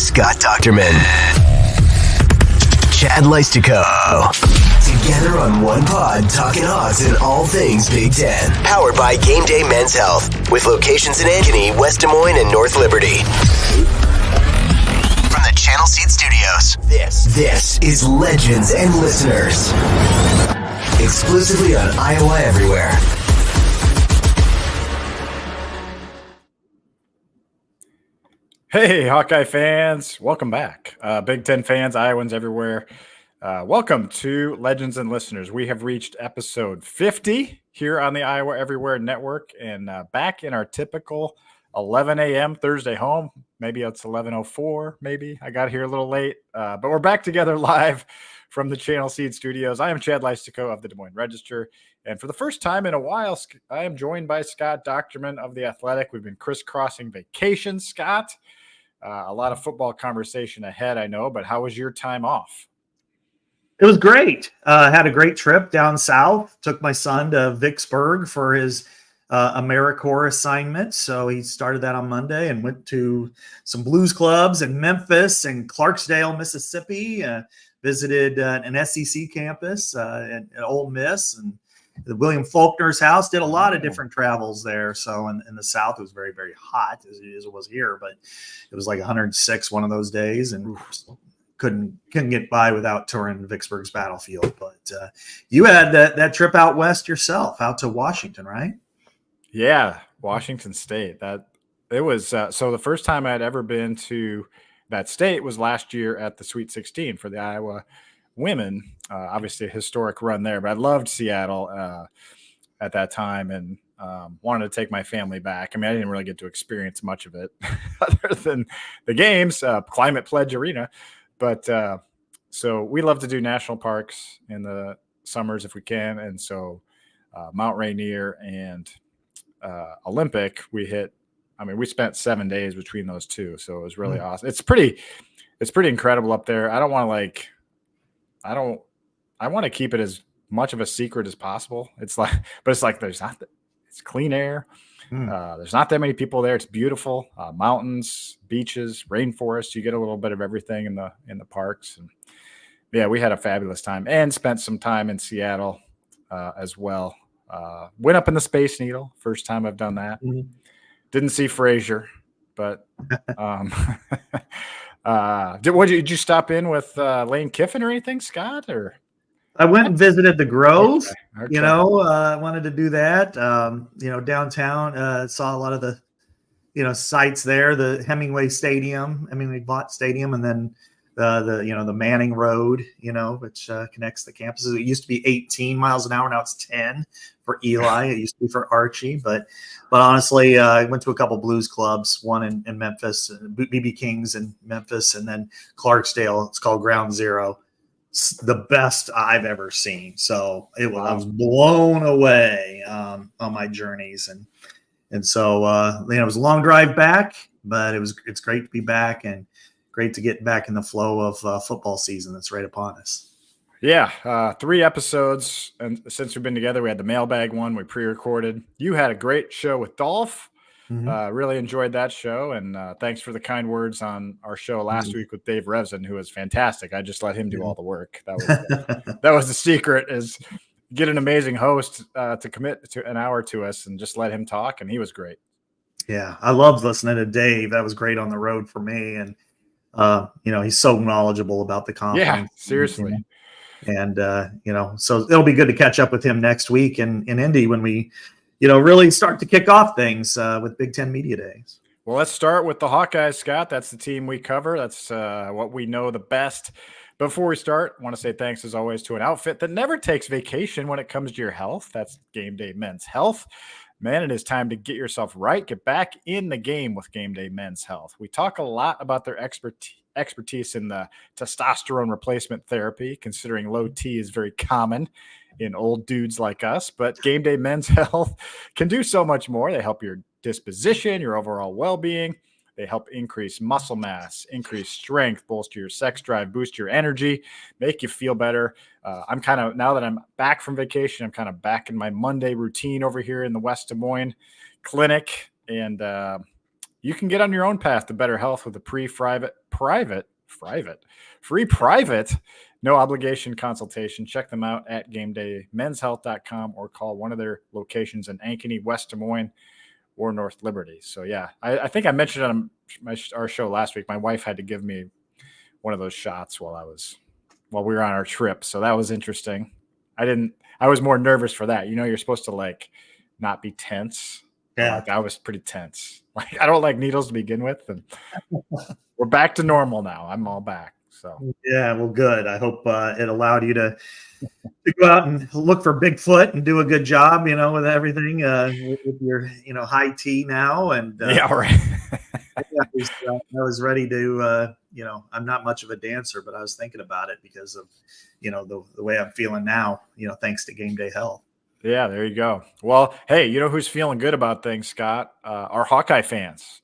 Scott Dochterman. Chad Leistikow. Together on one pod, talking odds and all things Big Ten. Powered by GameDay Men's Health, with locations in Ankeny, West Des Moines, and North Liberty. From the Channel Seed Studios, this is Legends and Listeners. Exclusively on Iowa Everywhere. Hey, Hawkeye fans. Welcome back. Big Ten fans, Iowans everywhere. Welcome to Legends and Listeners. We have reached episode 50 here on the Iowa Everywhere Network and back in our typical 11 a.m. Thursday home. Maybe it's 11:04, maybe. I got here a little late, but we're back together live from the Channel Seed Studios. I am Chad Leistikow of the Des Moines Register, and for the first time in a while, I am joined by Scott Dochterman of The Athletic. We've been crisscrossing vacations, Scott. A lot of football conversation ahead, I know, but how was your time off? It was great. Had a great trip down south. Took my son to Vicksburg for his AmeriCorps assignment. So he started that on Monday and went to some blues clubs in Memphis and Clarksdale, Mississippi. Visited an SEC campus at Ole Miss and the William Faulkner's house. Did a lot of different travels there. So in the South, it was very, very hot as it was here, but it was like 106 one of those days, and couldn't get by without touring Vicksburg's battlefield. But you had that trip out west yourself, out to Washington, right? Yeah, Washington State. That it was. So the first time I'd ever been to that state was last year at the Sweet 16 for the Iowa women. Obviously a historic run there, but I loved Seattle at that time and wanted to take my family back. I mean, I didn't really get to experience much of it other than the games, Climate Pledge Arena. But so we love to do national parks in the summers if we can. And so Mount Rainier and Olympic, we spent 7 days between those two. So it was really awesome. It's pretty incredible up there. I want to keep it as much of a secret as possible. It's like it's clean air. There's not that many people there. It's beautiful. Mountains, beaches, rainforests. You get a little bit of everything in the parks. And yeah, we had a fabulous time and spent some time in Seattle as well. Went up in the Space Needle. First time I've done that. Didn't see Frazier, but did you stop in with Lane Kiffin or anything, Scott? Or I went and visited the Grove. Okay. I wanted to do that. Downtown, saw a lot of the, sites there. The Hemingway Bott Stadium, and then the Manning Road, which connects the campuses. It used to be 18 miles an hour. Now it's 10 for Eli. It used to be for Archie. But honestly, I went to a couple blues clubs, one in Memphis, BB King's in Memphis, and then Clarksdale. It's called Ground Zero. It's the best I've ever seen. So I was blown away on my journeys. And so, it was a long drive back, but it's great to be back and great to get back in the flow of football season that's right upon us. Yeah, 3 episodes, and since we've been together, we had the mailbag one we pre-recorded. You had a great show with Dolph. Really enjoyed that show, and thanks for the kind words on our show last week with Dave Revson, who was fantastic. I just let him do all the work. That was the secret, is get an amazing host to commit to an hour to us and just let him talk, and he was great. Yeah, I loved listening to Dave. That was great on the road for me, and he's so knowledgeable about the conference. Yeah, seriously. And so it'll be good to catch up with him next week in Indy when we, really start to kick off things with Big Ten Media Days. Well, let's start with the Hawkeyes, Scott. That's the team we cover. That's what we know the best. Before we start, I want to say thanks as always to an outfit that never takes vacation when it comes to your health. That's GameDay Men's Health. Man, it is time to get yourself right. Get back in the game with GameDay Men's Health. We talk a lot about their expertise in the testosterone replacement therapy, considering low T is very common in old dudes like us. But GameDay Men's Health can do so much more. They help your disposition, your overall well-being. They help increase muscle mass, increase strength, bolster your sex drive, boost your energy, make you feel better. Now that I'm back from vacation, I'm kind of back in my Monday routine over here in the West Des Moines clinic. And You can get on your own path to better health with a free private, no obligation consultation. Check them out at GameDayMen'sHealth.com or call one of their locations in Ankeny, West Des Moines, or North Liberty. So yeah, I think I mentioned on our show last week, my wife had to give me one of those shots while we were on our trip. So that was interesting. I was more nervous for that. You're supposed to like not be tense. Yeah. Like I was pretty tense. Like I don't like needles to begin with. And we're back to normal now. I'm all back. So yeah, well, good. I hope it allowed you to go out and look for Bigfoot and do a good job, with everything with your, high tea now. And yeah, right. I was ready to, I'm not much of a dancer, but I was thinking about it because of, the way I'm feeling now, thanks to Game Day Health. Yeah, there you go. Well, hey, you know who's feeling good about things, Scott? Our Hawkeye fans.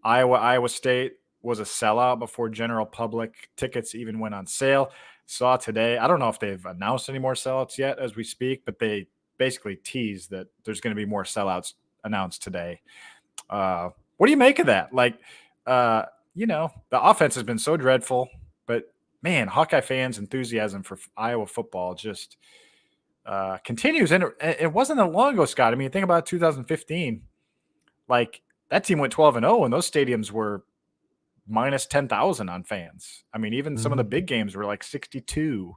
Iowa State was a sellout before general public tickets even went on sale. Saw today. I don't know if they've announced any more sellouts yet as we speak, but they basically teased that there's going to be more sellouts announced today. What do you make of that? Like, the offense has been so dreadful, but man, Hawkeye fans' enthusiasm for Iowa football just continues. And it wasn't that long ago, Scott. I mean, think about 2015. Like that team went 12-0, and those stadiums were minus 10,000 on fans. I mean, even some of the big games were like 62.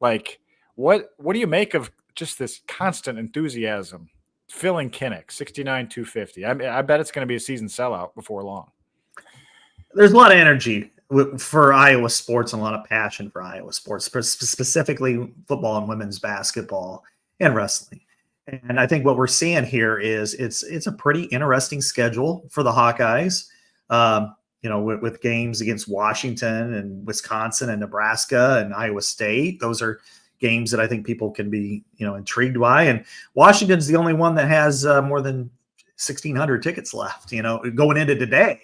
Like what do you make of just this constant enthusiasm filling Kinnick 69-250? I bet it's going to be a season sellout before long. There's a lot of energy for Iowa sports and a lot of passion for Iowa sports, specifically football and women's basketball and wrestling. And I think what we're seeing here is it's a pretty interesting schedule for the Hawkeyes. With games against Washington and Wisconsin and Nebraska and Iowa State. Those are games that I think people can be, intrigued by. And Washington's the only one that has more than 1,600 tickets left, going into today.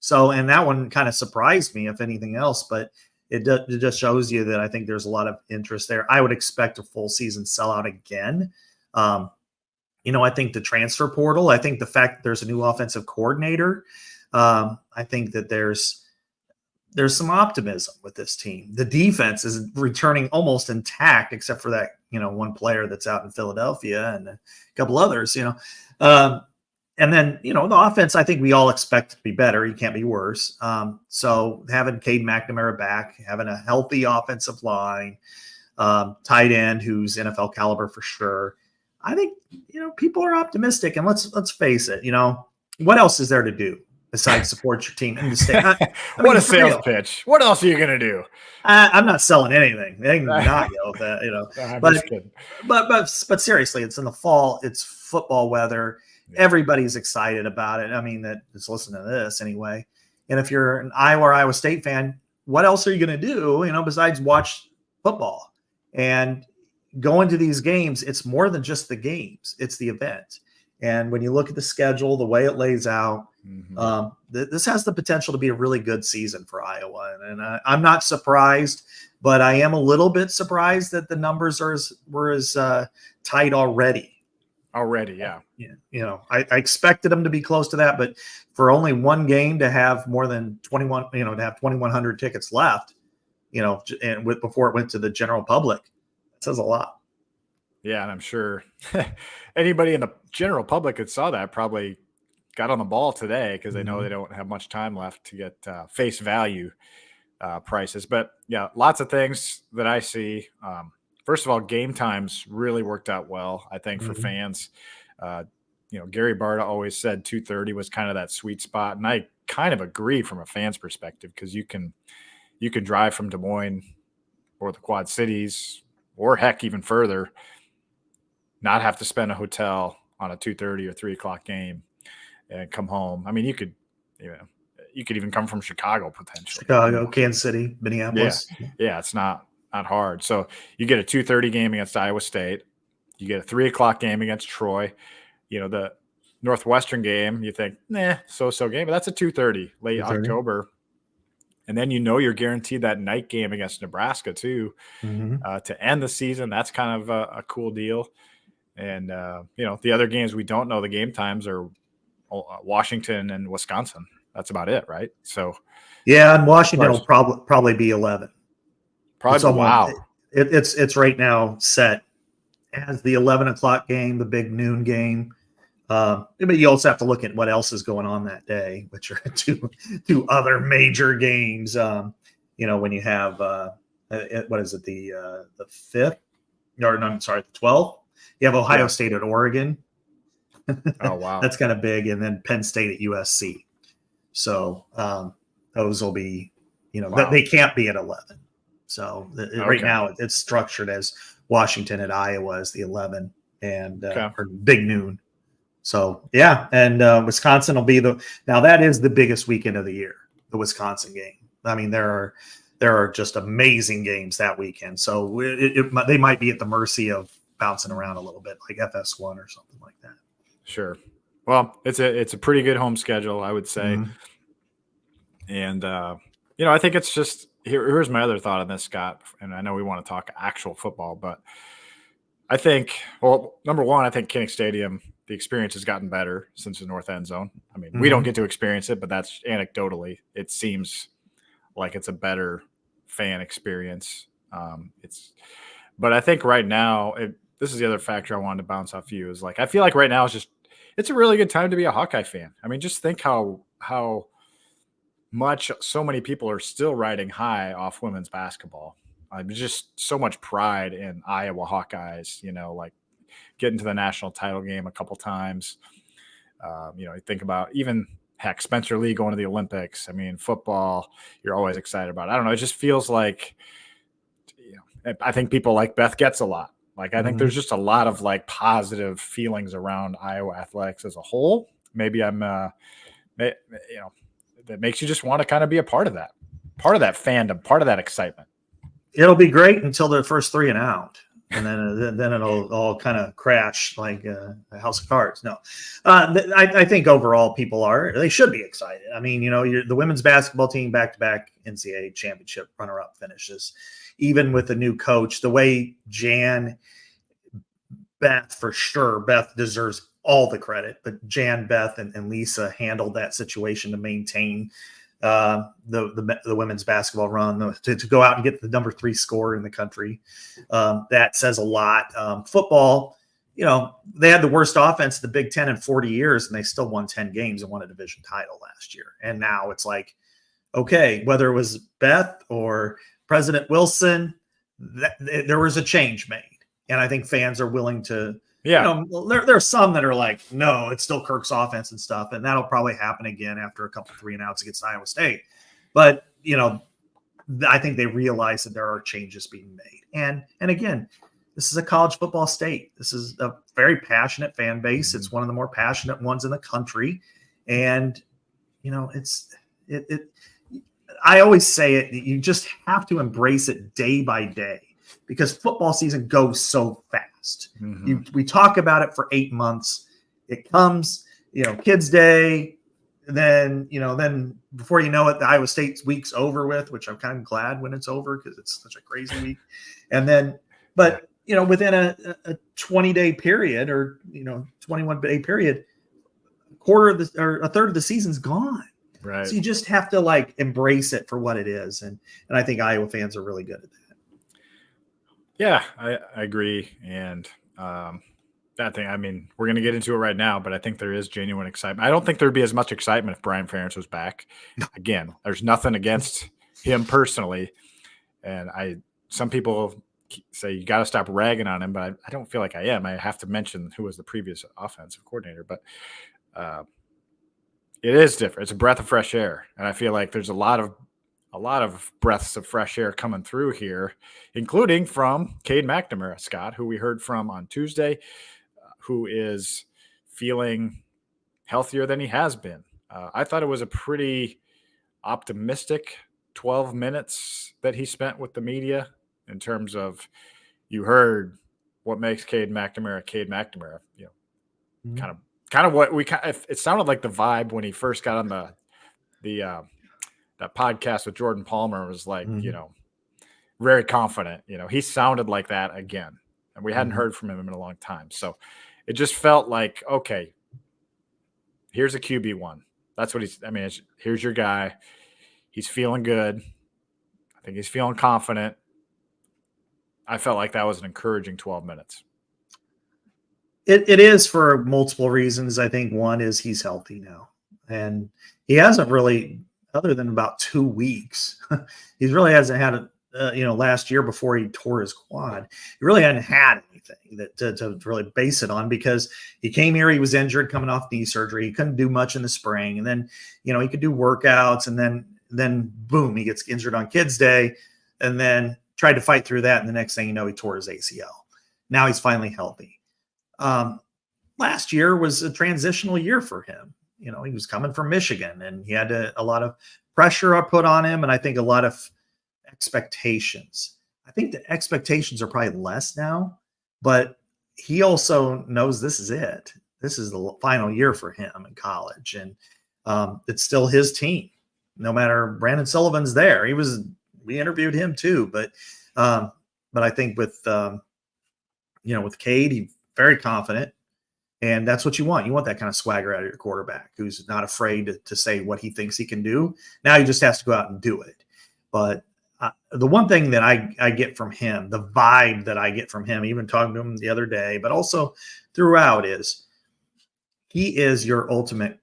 So, and that one kind of surprised me, if anything else, but it just shows you that I think there's a lot of interest there. I would expect a full season sellout again. I think the transfer portal, I think the fact that there's a new offensive coordinator, I think that there's some optimism with this team. The defense is returning almost intact, except for that, one player that's out in Philadelphia and a couple others, and then, the offense, I think we all expect to be better. You can't be worse. So having Cade McNamara back, having a healthy offensive line, tight end who's NFL caliber for sure. I think, people are optimistic, and let's face it, what else is there to do besides support your team in the state? What a sales pitch. What else are you going to do? I'm not selling anything. They can not go with that, I'm just kidding. But seriously, it's in the fall. It's football weather. Yeah. Everybody's excited about it. I mean, that's listening to this anyway. And if you're an Iowa or Iowa State fan, what else are you going to do, besides watch football? And going to these games, it's more than just the games. It's the event. And when you look at the schedule, the way it lays out, this has the potential to be a really good season for Iowa. And I'm not surprised, but I am a little bit surprised that the numbers were as tight already. Yeah. I expected them to be close to that, but for only one game to have more than 21, to have 2,100 tickets left, and before it went to the general public, it says a lot. Yeah, and I'm sure anybody in the general public that saw that probably got on the ball today because they know they don't have much time left to get face value prices. But yeah, lots of things that I see. First of all, game times really worked out well, I think, for fans. Gary Barta always said 2:30 was kind of that sweet spot, and I kind of agree from a fan's perspective because you can drive from Des Moines or the Quad Cities or heck even further, not have to spend a hotel on a 2:30 or 3 o'clock game and come home. I mean, you could even come from Chicago potentially. Chicago, Kansas City, Minneapolis. Yeah, it's not hard. So you get a 2:30 game against Iowa State. You get a 3 o'clock game against Troy. The Northwestern game, you think, so-so game, but that's a 2:30 late 2:30. October. And then you're guaranteed that night game against Nebraska too to end the season. That's kind of a cool deal. And, the other games we don't know the game times are Washington and Wisconsin. That's about it, right? So yeah, and Washington will probably be 11. Probably. Wow. It's right now set as the 11 o'clock game, the big noon game. But you also have to look at what else is going on that day, which are two other major games. When you have what is it, the 5th? Or no, I'm sorry, the 12th. You have Ohio State at Oregon. Oh wow, that's kind of big, and then Penn State at USC. So those will be, they can't be at 11. So right now it's structured as Washington at Iowa is the 11 and or big noon. So yeah, and Wisconsin will be now that is the biggest weekend of the year, the Wisconsin game. I mean, there are just amazing games that weekend. So they might be at the mercy of bouncing around a little bit, like FS1 or something like that. Sure. Well, it's a pretty good home schedule, I would say. Mm-hmm. And I think it's just here's my other thought on this, Scott. And I know we want to talk actual football, but I think, number one, I think Kinnick Stadium, the experience has gotten better since the north end zone. I mean, we don't get to experience it, but that's anecdotally, it seems like it's a better fan experience. But I think right now, this is the other factor I wanted to bounce off you is like, I feel like right now it's a really good time to be a Hawkeye fan. I mean, just think how much so many people are still riding high off women's basketball. Just so much pride in Iowa Hawkeyes, like getting to the national title game a couple times. You think about even Spencer Lee going to the Olympics. I mean, football, you're always excited about it. I don't know. It just feels like, I think people like Beth Getz a lot. Like, I think there's just a lot of like positive feelings around Iowa athletics as a whole. Maybe I'm, that makes you just want to kind of be a part of that fandom, part of that excitement. It'll be great until the first 3 and out, and then it'll all kind of crash like a house of cards. No, I think overall they should be excited. I mean, the women's basketball team back-to-back NCAA championship runner-up finishes, even with the new coach. The way Beth deserves all the credit, but Beth and Lisa handled that situation to maintain the women's basketball run, to go out and get the number 3 scorer in the country. That says a lot. Football, they had the worst offense in the Big Ten in 40 years, and they still won 10 games and won a division title last year. And now it's like, okay, whether it was Beth or President Wilson, there was a change made. And I think fans are willing to, there are some that are like, no, it's still Kirk's offense and stuff. And that'll probably happen again after a couple 3 and outs against Iowa State. But, I think they realize that there are changes being made. And again, this is a college football state. This is a very passionate fan base. It's one of the more passionate ones in the country. And, I always say it, you just have to embrace it day by day, because football season goes so fast. We talk about it for 8 months. It comes, Kids Day. Then before you know it, the Iowa State week's over with, which I'm kind of glad when it's over because it's such a crazy week. And then, but within a 20-day period or 21-day period, a third of the season's gone. Right. So you just have to like embrace it for what it is, and I think Iowa fans are really good at that. Yeah, I agree, and that thing. I mean, we're going to get into it right now, but I think there is genuine excitement. I don't think there'd be as much excitement if Brian Ferentz was back. Again, there's nothing against him personally, and some people say you got to stop ragging on him, but I don't feel like I am. I have to mention who was the previous offensive coordinator, but it is different. It's a breath of fresh air, and I feel like there's a lot of breaths of fresh air coming through here, including from Cade McNamara, Scott, who we heard from on Tuesday, who is feeling healthier than he has been. I thought it was a pretty optimistic 12 minutes that he spent with the media in terms of, you heard what makes Cade McNamara, kind of what it sounded like the vibe when he first got on that podcast with Jordan Palmer was like, very confident. He sounded like that again, and we hadn't heard from him in a long time. So it just felt like, okay, here's a QB1. That's what here's your guy. He's feeling good. I think he's feeling confident. I felt like that was an encouraging 12 minutes. It is for multiple reasons. I think one is he's healthy now, and he hasn't really, other than about 2 weeks, he really hasn't had last year before he tore his quad, he really hadn't had anything that to really base it on, because he came here, he was injured coming off knee surgery. He couldn't do much in the spring, and then, he could do workouts, and then boom, he gets injured on Kids Day, and then tried to fight through that. And the next thing you know, he tore his ACL. Now he's finally healthy. Last year was a transitional year for him. He was coming from Michigan, and he had a lot of pressure put on him, and I think a lot of expectations. I think the expectations are probably less now, but he also knows this is it. This is the final year for him in college, and it's still his team. No matter Brandon Sullivan's there, we interviewed him too, but I think with Cade, he's very confident. And that's what you want. You want that kind of swagger out of your quarterback who's not afraid to say what he thinks he can do. Now he just has to go out and do it. But the one thing that I get from him, the vibe that I get from him, even talking to him the other day, but also throughout, is he is your ultimate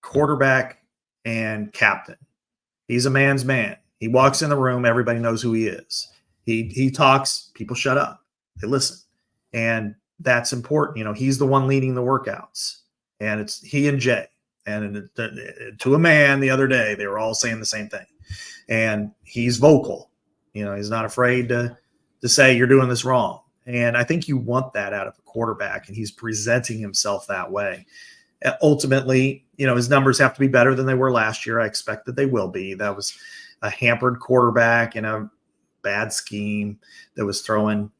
quarterback and captain. He's a man's man. He walks in the room, everybody knows who he is. He talks, people shut up. They listen. And that's important. He's the one leading the workouts, and it's he and Jay. And to a man the other day, they were all saying the same thing. And he's vocal. He's not afraid to say you're doing this wrong. And I think you want that out of a quarterback, and he's presenting himself that way. Ultimately, his numbers have to be better than they were last year. I expect that they will be. That was a hampered quarterback in a bad scheme that was throwing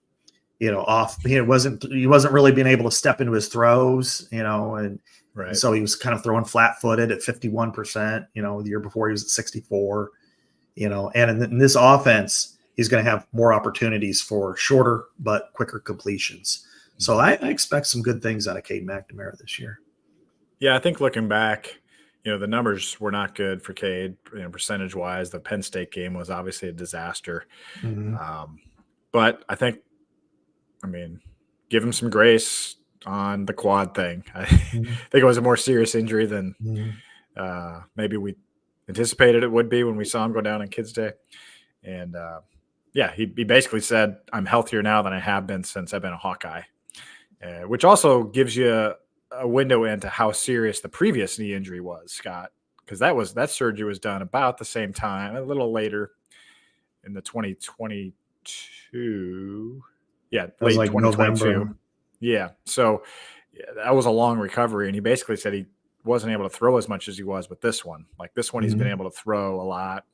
off. He wasn't really being able to step into his throws, and right. So he was kind of throwing flat-footed at 51%. The year before he was at 64. And in this offense, he's going to have more opportunities for shorter but quicker completions. So I expect some good things out of Cade McNamara this year. Yeah, I think looking back, the numbers were not good for Cade, percentage-wise. The Penn State game was obviously a disaster. Mm-hmm. But I think, give him some grace on the quad thing. I think it was a more serious injury than maybe we anticipated it would be when we saw him go down on Kids Day. And, he basically said, I'm healthier now than I have been since I've been a Hawkeye, which also gives you a window into how serious the previous knee injury was, Scott, because that surgery was done about the same time, a little later in the 2022. Yeah, late like 2022. November. Yeah, so that was a long recovery, and he basically said he wasn't able to throw as much as he was with this one. Like this one, he's been able to throw a lot,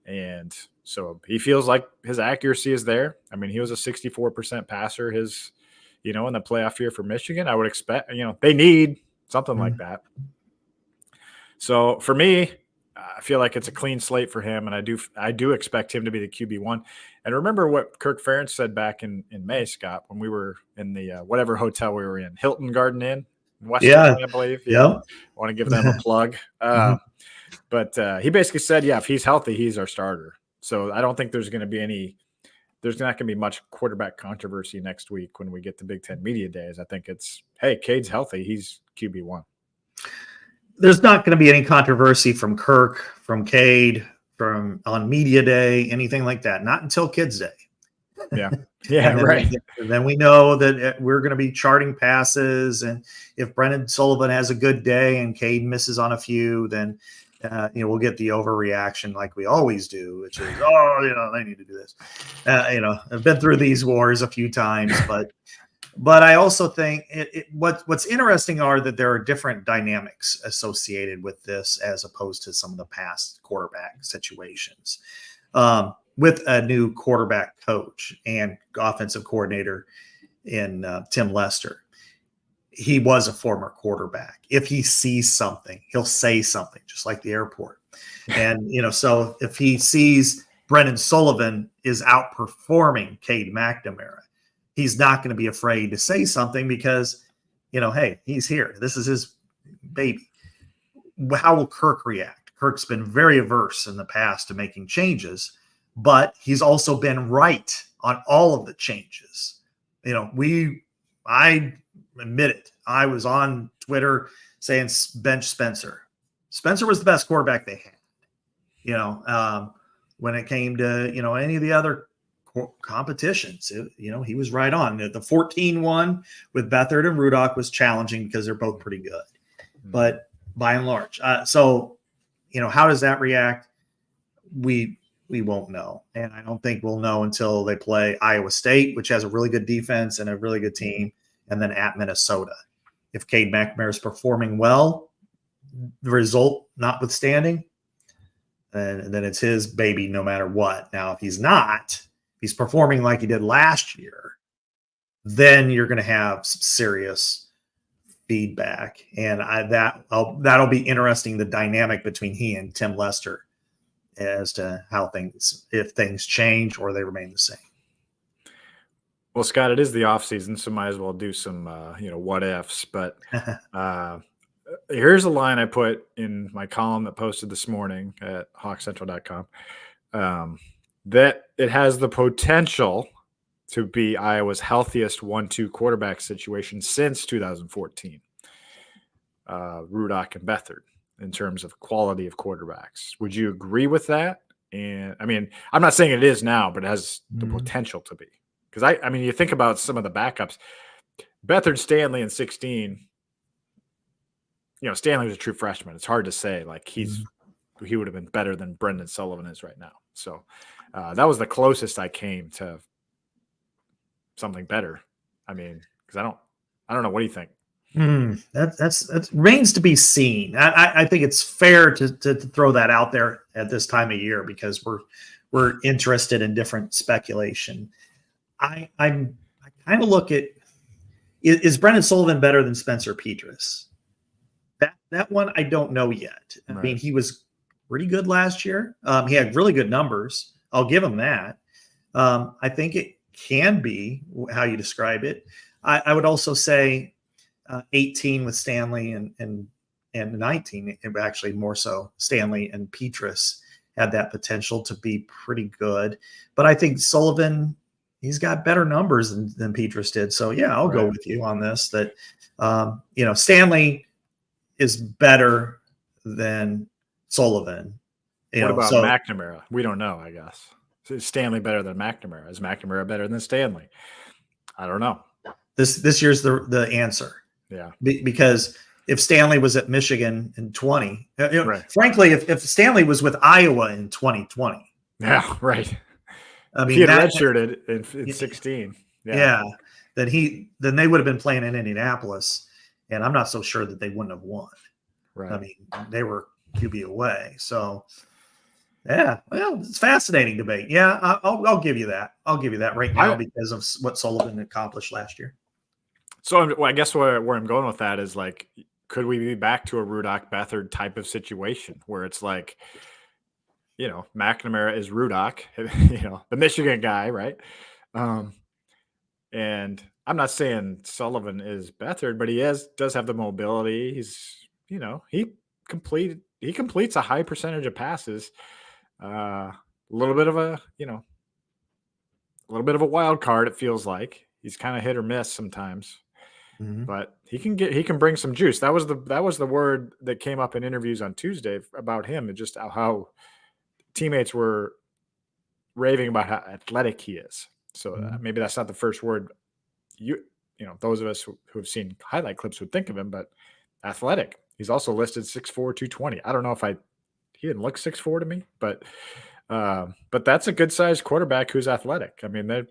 and so he feels like his accuracy is there. He was a 64% passer in the playoff year for Michigan. I would expect, they need something like that. So for me, I feel like it's a clean slate for him, and I do expect him to be the QB1. And remember what Kirk Ferentz said back in May, Scott, when we were in the whatever hotel we were in, Hilton Garden Inn in Western, I believe. Yeah, I want to give them a plug. But he basically said, if he's healthy, he's our starter. So I don't think there's not going to be much quarterback controversy next week when we get to Big Ten Media Days. I think it's, hey, Cade's healthy, he's QB1. There's not going to be any controversy from Kirk, from Cade, on Media Day, anything like that. Not until Kids Day. Yeah. Yeah, right. Then we know that we're going to be charting passes. And if Brendan Sullivan has a good day and Cade misses on a few, then we'll get the overreaction like we always do, which is, they need to do this. I've been through these wars a few times, but I also think what's interesting are that there are different dynamics associated with this as opposed to some of the past quarterback situations. With a new quarterback coach and offensive coordinator in Tim Lester, he was a former quarterback. If he sees something, he'll say something, just like the airport. And, so if he sees Brendan Sullivan is outperforming Cade McNamara, he's not going to be afraid to say something because, hey, he's here. This is his baby. how will Kirk react? Kirk's been very averse in the past to making changes, but he's also been right on all of the changes. I admit it. I was on Twitter saying bench Spencer. Spencer was the best quarterback they had. When it came to, any of the other competitions, he was right on. The 14-1 with Beathard and Rudock was challenging because they're both pretty good, but by and large. So, how does that react? We won't know. And I don't think we'll know until they play Iowa State, which has a really good defense and a really good team, and then at Minnesota. If Cade McNamara is performing well, the result notwithstanding, and then it's his baby no matter what. Now, if he's not, he's performing like he did last year, then you're going to have some serious feedback. And that'll be interesting, the dynamic between he and Tim Lester as to if things change or they remain the same. Well, Scott, it is the off season, so might as well do some, what ifs. But here's a line I put in my column that posted this morning at hawkcentral.com, that it has the potential to be Iowa's healthiest 1-2 quarterback situation since 2014. Rudock and Beathard, in terms of quality of quarterbacks. Would you agree with that? And I mean, I'm not saying it is now, but it has the potential to be. Because I mean, you think about some of the backups, Beathard, Stanley in 16. Stanley was a true freshman. It's hard to say like he would have been better than Brendan Sullivan is right now. So that was the closest I came to something better. I mean, because I don't know. What do you think? That remains to be seen. I think it's fair to throw that out there at this time of year because we're interested in different speculation. I kind of look at, is Brendan Sullivan better than Spencer Petras? That one I don't know yet. I mean, he was pretty good last year. He had really good numbers. I'll give him that. I think it can be how you describe it. I would also say 18 with Stanley and 19, actually more so Stanley and Petras had that potential to be pretty good. But I think Sullivan, he's got better numbers than Petras did. So yeah, I'll go with you on this that, Stanley is better than Sullivan. What about McNamara? We don't know, I guess. Is Stanley better than McNamara? Is McNamara better than Stanley? I don't know. This year's the answer. Yeah. Because if Stanley was at Michigan in 20, frankly, if Stanley was with Iowa in 2020. Yeah, right. I mean, he had redshirted in 16. Yeah. Then they would have been playing in Indianapolis, and I'm not so sure that they wouldn't have won. Right. I mean, they were QB away. So, yeah, well, it's fascinating debate. Yeah, I'll give you that. I'll give you that right now because of what Sullivan accomplished last year. So I guess where I'm going with that is like, could we be back to a Rudock Beathard type of situation where it's like, McNamara is Rudock, the Michigan guy, right? And I'm not saying Sullivan is Beathard, but he does have the mobility. He's, he completes a high percentage of passes. A little bit of a wild card. It feels like he's kind of hit or miss sometimes. But he can bring some juice. That was the word that came up in interviews on Tuesday about him, and just how teammates were raving about how athletic he is. So maybe that's not the first word those of us who have seen highlight clips would think of him, but athletic. He's also listed 6'4", 220. I don't know if he didn't look 6'4" to me, but that's a good sized quarterback who's athletic. I mean,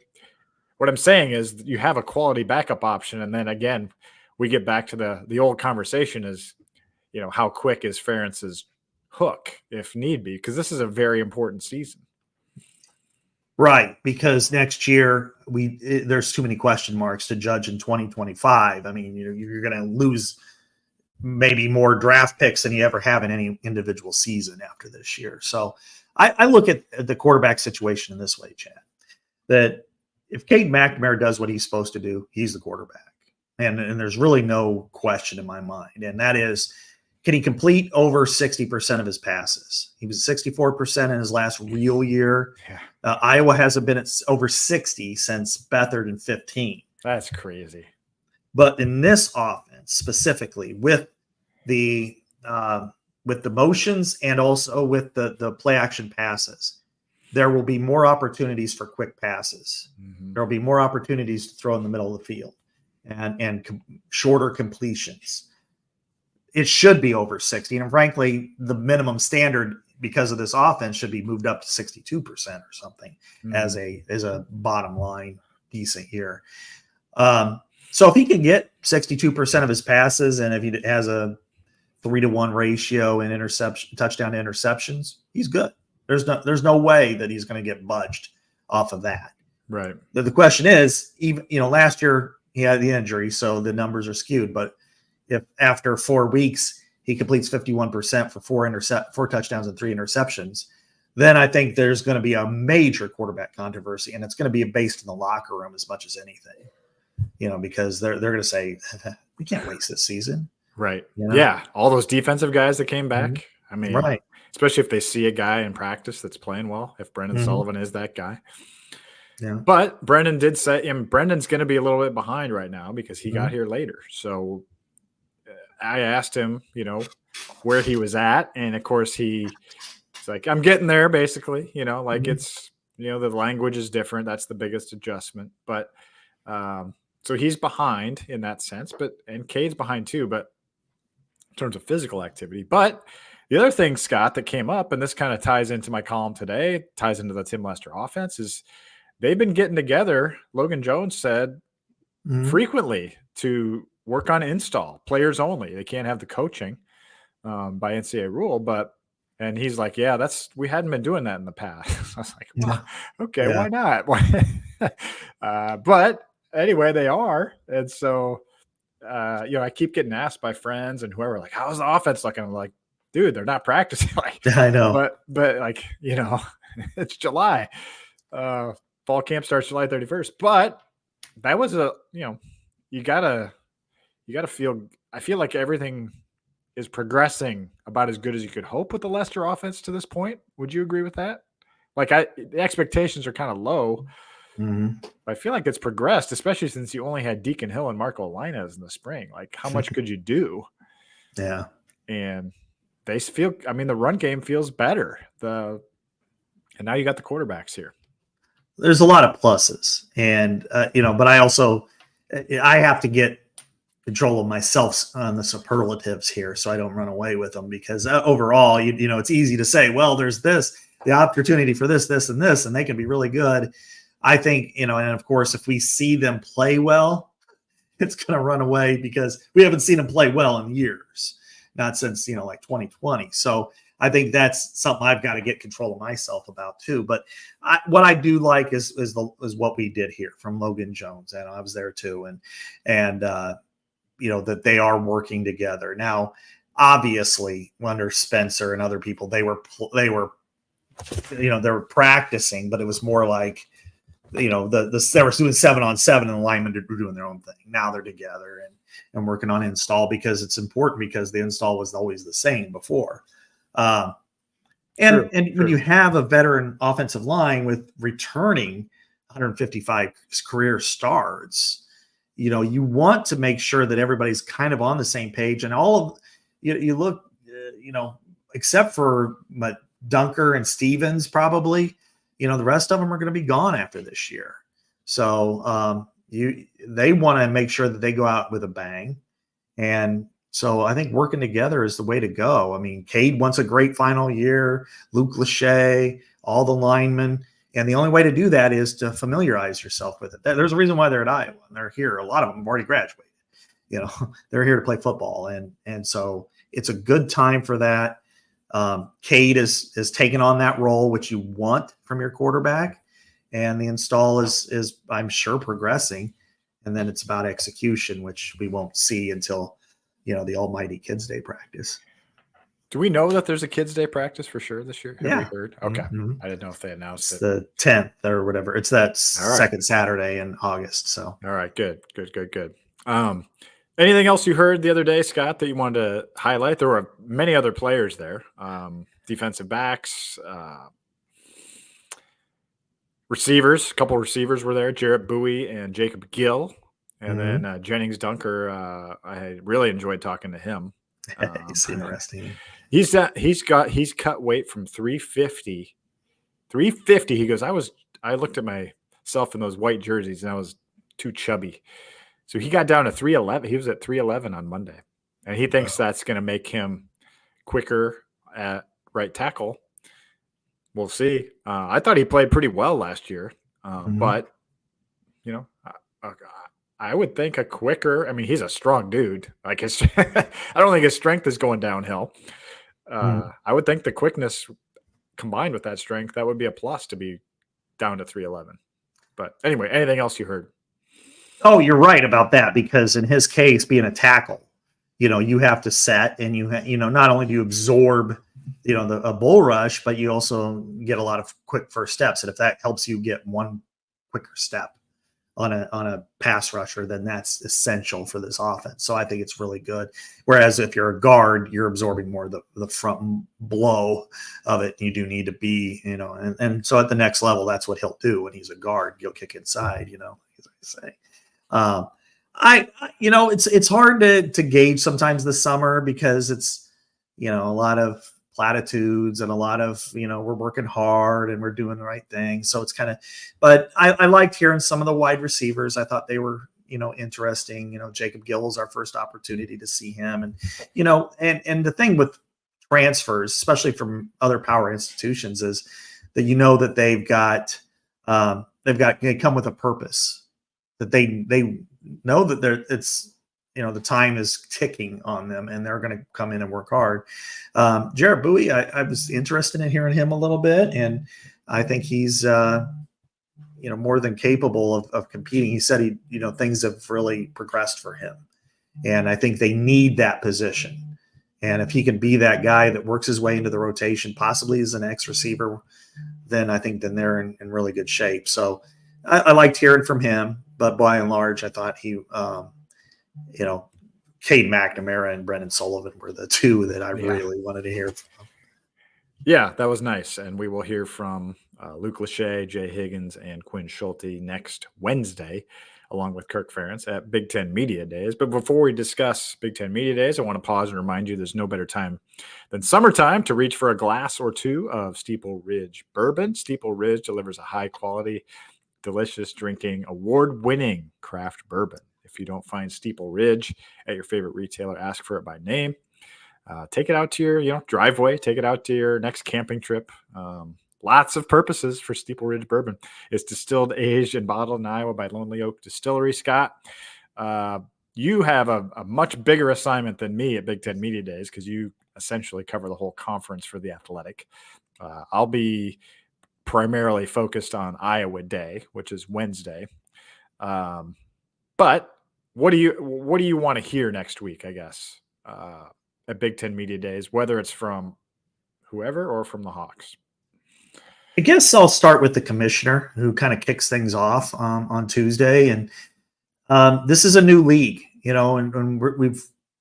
what I'm saying is you have a quality backup option. And then again, we get back to the old conversation is, how quick is Ferentz's hook if need be? Because this is a very important season. Right. Because next year there's too many question marks to judge in 2025. I mean, you're going to lose maybe more draft picks than you ever have in any individual season after this year. So I look at the quarterback situation in this way, Chad, that if Cade McNamara does what he's supposed to do, he's the quarterback. And there's really no question in my mind. And that is, can he complete over 60% of his passes? He was 64% in his last real year. Yeah. Iowa hasn't been at over 60 since Beathard in 15. That's crazy. But in this offense specifically, with the motions and also with the play action passes, there will be more opportunities for quick passes. Mm-hmm. There will be more opportunities to throw in the middle of the field and shorter completions. It should be over 60. And frankly, the minimum standard because of this offense should be moved up to 62% or something as a bottom line decent year. So if he can get 62% of his passes, and if he has a 3-to-1 ratio in touchdown to interceptions, he's good. There's no way that he's going to get budged off of that. Right. The question is, even last year he had the injury, so the numbers are skewed. But if after 4 weeks he completes 51% for four touchdowns and 3 interceptions, then I think there's going to be a major quarterback controversy, and it's going to be based in the locker room as much as anything. Because they're going to say we can't waste this season. Right. Yeah. All those defensive guys that came back. Mm-hmm. I mean, right. Especially if they see a guy in practice that's playing well, if Brendan Sullivan is that guy. Yeah. But Brendan did say, Brendan's going to be a little bit behind right now because he got here later. So I asked him, where he was at. And of course he's like, I'm getting there basically, it's, the language is different. That's the biggest adjustment. But so he's behind in that sense, and Cade's behind too, but in terms of physical activity. But the other thing, Scott, that came up, and this kind of ties into my column today, ties into the Tim Lester offense, is they've been getting together. Logan Jones said frequently to work on install, players only. They can't have the coaching by NCAA rule, and he's like, yeah, we hadn't been doing that in the past. I was like, well, okay, why not? But anyway, they are. And so, I keep getting asked by friends and whoever, like, how's the offense looking? I'm like, dude, they're not practicing. I know. But like, it's July. Fall camp starts July 31st. But that was you gotta feel, I feel like everything is progressing about as good as you could hope with the Lester offense to this point. Would you agree with that? Like the expectations are kind of low. I feel like it's progressed, especially since you only had Deacon Hill and Marco Linus in the spring. Like, how much could you do? Yeah. And they feel, the run game feels better. And now you got the quarterbacks here. There's a lot of pluses, and but I have to get control of myself on the superlatives here, so I don't run away with them. Because overall, it's easy to say, well, there's the opportunity for this, and this, and they can be really good. I think, and of course, if we see them play well, it's going to run away because we haven't seen them play well in years, not since, like 2020. So I think that's something I've got to get control of myself about too. But what I do like is what we did here from Logan Jones, and I was there too, and that they are working together now. Obviously, under Spencer and other people, they were practicing, but it was more like, they were doing 7-on-7 and the linemen were doing their own thing. Now they're together and working on install because it's important, because the install was always the same before. When you have a veteran offensive line with returning 155 career starts, you want to make sure that everybody's kind of on the same page, and all of you look, except for Dunker and Stevens, probably, the rest of them are going to be gone after this year. So they want to make sure that they go out with a bang. And so I think working together is the way to go. Cade wants a great final year, Luke Lachey, all the linemen. And the only way to do that is to familiarize yourself with it. There's a reason why they're at Iowa, and they're here. A lot of them have already graduated. They're here to play football. And so it's a good time for that. Cade is taking on that role, which you want from your quarterback, and the install is I'm sure progressing, and then it's about execution, which we won't see until the almighty Kids Day practice. Do we know that there's a Kids Day practice for sure this year? Have we heard? Okay. Mm-hmm. I didn't know if they announced it's it. The 10th or whatever. It's that second Saturday in August. So all right, good. Anything else you heard the other day, Scott, that you wanted to highlight? There were many other players there, defensive backs, receivers. A couple of receivers were there, Jarrett Bowie and Jacob Gill. And then Jennings Dunker, I really enjoyed talking to him. It's interesting. He's cut weight from 350. 350. He goes, I looked at myself in those white jerseys and I was too chubby. So he got down to 311. He was at 311 on Monday. And he thinks that's going to make him quicker at right tackle. We'll see. I thought he played pretty well last year. But, I would think a quicker – I mean, he's a strong dude. Like I don't think his strength is going downhill. I would think the quickness combined with that strength, that would be a plus to be down to 311. But anyway, anything else you heard? Oh, you're right about that, because in his case, being a tackle, you have to set, and not only do you absorb, a bull rush, but you also get a lot of quick first steps. And if that helps you get one quicker step on a pass rusher, then that's essential for this offense. So I think it's really good. Whereas if you're a guard, you're absorbing more of the front blow of it. You do need to be, and so at the next level, that's what he'll do when he's a guard. He'll kick inside, as I say. It's hard to gauge sometimes this summer, because it's, a lot of platitudes and a lot of, we're working hard and we're doing the right thing. So it's but I liked hearing some of the wide receivers. I thought they were, interesting. Jacob Gill was our first opportunity to see him. And, and the thing with transfers, especially from other power institutions, is that, that they come with a purpose, that they know that it's, the time is ticking on them and they're going to come in and work hard. Jarrett Bowie, I was interested in hearing him a little bit, and I think he's, more than capable of competing. He said things have really progressed for him, and I think they need that position. And if he can be that guy that works his way into the rotation, possibly as an X receiver, then I think they're in really good shape. So I liked hearing from him, but by and large, I thought he, Cade McNamara and Brendan Sullivan were the two that I really wanted to hear from. Yeah, that was nice. And we will hear from Luke Lachey, Jay Higgins, and Quinn Schulte next Wednesday, along with Kirk Ferentz at Big Ten Media Days. But before we discuss Big Ten Media Days, I want to pause and remind you there's no better time than summertime to reach for a glass or two of Steeple Ridge bourbon. Steeple Ridge delivers a high-quality, delicious drinking, award-winning craft bourbon. If you don't find Steeple Ridge at your favorite retailer, ask for it by name. Take it out to your driveway. Take it out to your next camping trip. Lots of purposes for Steeple Ridge bourbon. It's distilled, aged, and bottled in Iowa by Lonely Oak Distillery. Scott, you have a much bigger assignment than me at Big Ten Media Days, because you essentially cover the whole conference for The Athletic. I'll be primarily focused on Iowa Day, which is Wednesday. But what do you want to hear next week, I guess, at Big Ten Media Days, whether it's from whoever or from the Hawks? I guess I'll start with the commissioner, who kind of kicks things off on Tuesday. And this is a new league, and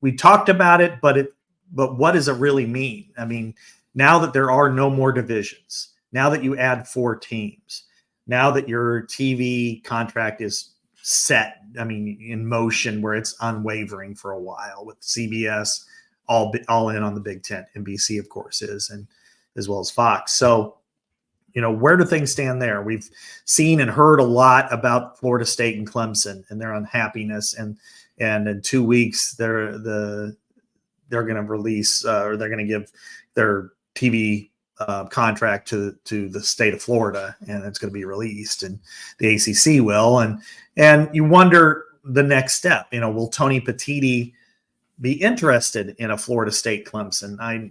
we talked about it, but what does it really mean? I mean, now that there are no more divisions, now that you add 4 teams, now that your TV contract is set, in motion, where it's unwavering for a while, with CBS all in on the Big Ten, NBC of course is, and as well as Fox. So, where do things stand there? We've seen and heard a lot about Florida State and Clemson and their unhappiness, and in 2 weeks they're going to release, or they're going to give their TV contract to the state of Florida, and it's going to be released, and the ACC will, and you wonder the next step. Will Tony Petitti be interested in a Florida State Clemson? I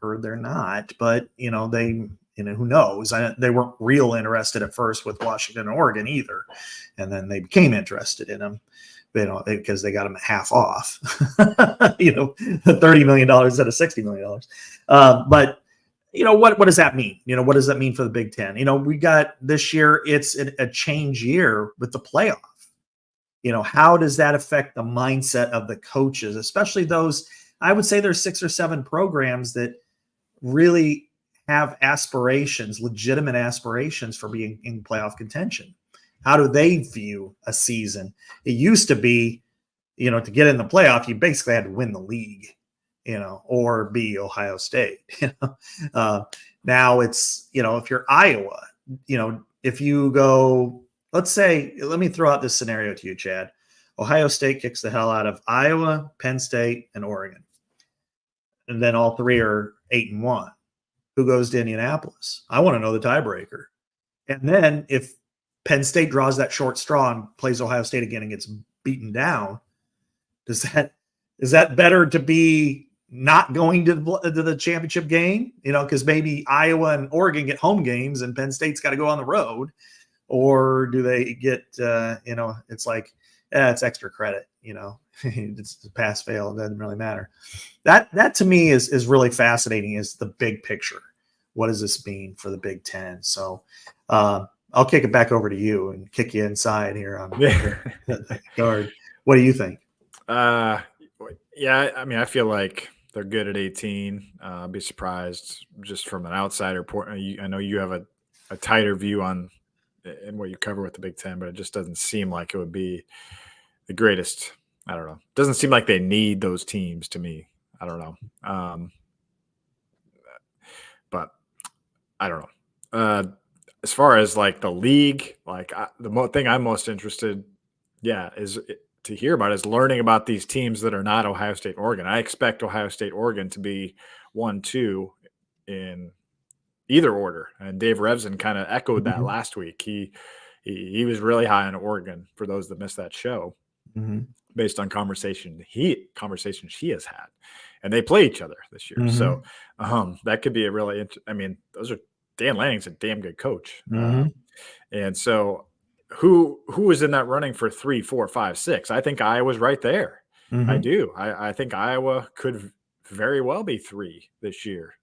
heard they're not, but who knows? They weren't real interested at first with Washington and Oregon either, and then they became interested in them, because they got them half off, $30 million instead of $60 million. But what does that mean? What does that mean for the Big Ten? We got this year, it's a change year with the playoff. how does that affect the mindset of the coaches, especially those, I would say there's 6 or 7 programs that really have aspirations, legitimate aspirations for being in playoff contention. How do they view a season? It used to be, to get in the playoff, you basically had to win the league, or be Ohio State. Now it's, if you're Iowa, if you go, let's say, let me throw out this scenario to you, Chad. Ohio State kicks the hell out of Iowa, Penn State, and Oregon. And then all 3 are 8-1. Who goes to Indianapolis? I want to know the tiebreaker. And then if Penn State draws that short straw and plays Ohio State again and gets beaten down, is that better to be not going to the championship game? Because maybe Iowa and Oregon get home games and Penn State's got to go on the road. Or do they get, it's like, it's extra credit, it's pass fail. It doesn't really matter. That to me is really fascinating, is the big picture. What does this mean for the Big Ten? So I'll kick it back over to you and kick you inside here on the guard. What do you think? Yeah, I feel like they're good at 18. I'd be surprised just from an outsider point. I know you have a tighter view on and what you cover with the Big Ten, but it just doesn't seem like it would be the greatest. I don't know. Doesn't seem like they need those teams to me. I don't know. But I don't know. As far as like the league, like the thing I'm most interested, is to hear about is learning about these teams that are not Ohio State, Oregon. I expect Ohio State, Oregon to be 1-2 in either order, and Dave Revson kind of echoed that last week. He was really high on Oregon for those that missed that show, based on conversations he has had, and they play each other this year. So that could be a really those are Dan Lanning's a damn good coach, and so who is in that running for 3, 4, 5, 6? I think Iowa's right there. I do. I think Iowa could very well be 3 this year.